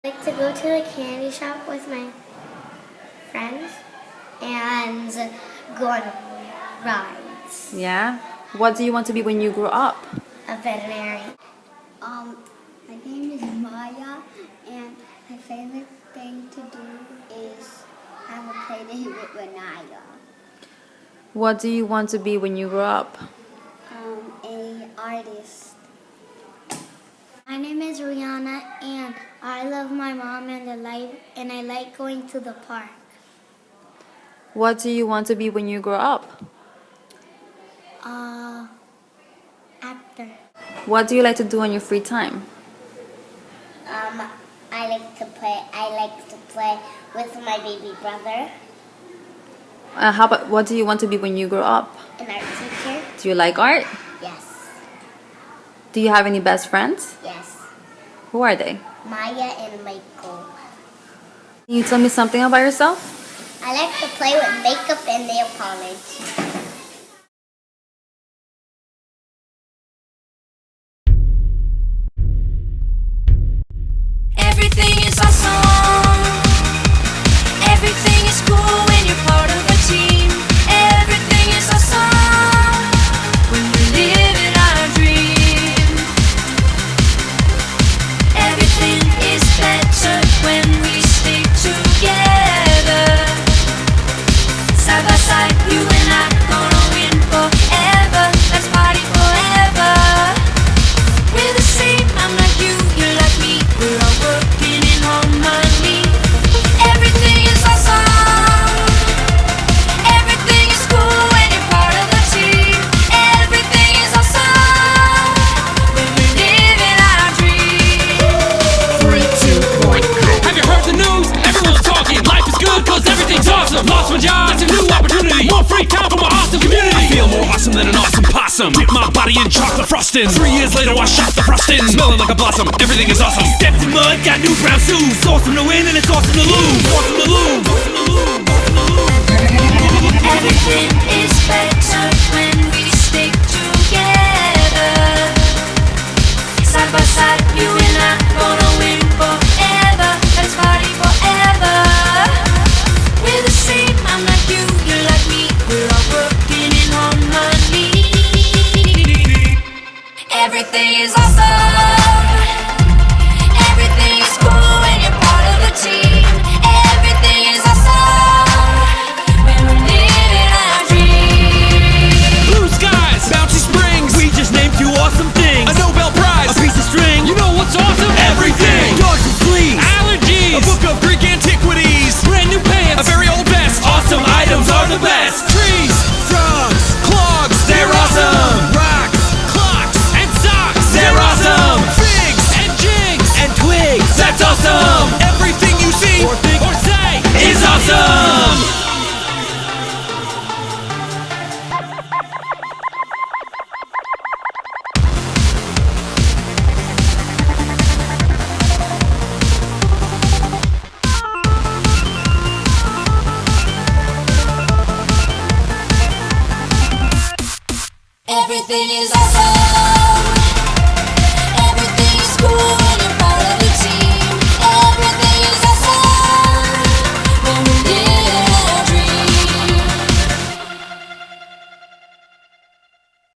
I like to go to the candy shop with my friends and go on rides. Yeah? What do you want to be when you grow up? A veterinarian. My name is Maya, and my favorite thing to do is have a play date with Renaya. What do you want to be when you grow up? A artist. My name is Rihanna, and I love my mom and I like going to the park. What do you want to be when you grow up? Actor. What do you like to do on your free time? I like to play with my baby brother. What do you want to be when you grow up? An art teacher. Do you like art? Yes. Do you have any best friends? Yes. Who are they? Maya and Michael. Can you tell me something about yourself? I like to play with makeup and nail polish. Everything is awesome. Everything is cool when you're part of a team. Everything is awesome when we're living our dream. Everything is better when we stick together. Side by side, you and I gonna win forever. Let's party forever. We're the same, I'm like you, you're like me. We're all working in harmony. Everything is awesome. Everything is cool when you're part of the team. Everything is awesome when we're living our dream. 3, 2, 1, go. Have you heard the news? Everyone's talking. Life is good cause everything's awesome. Lost my job, that's a new opportunity. More free time for my awesome community. I feel more awesome than an awesome possum. Dip my body in chocolate frosting. 3 years later I shot the frosting. Smelling like a blossom, everything is awesome. Stepped in mud, got new brown shoes. It's awesome to win and it's awesome to lose. Awesome to lose. Awesome to lose. Awesome to lose. Everything is better when we stick together. Side by side.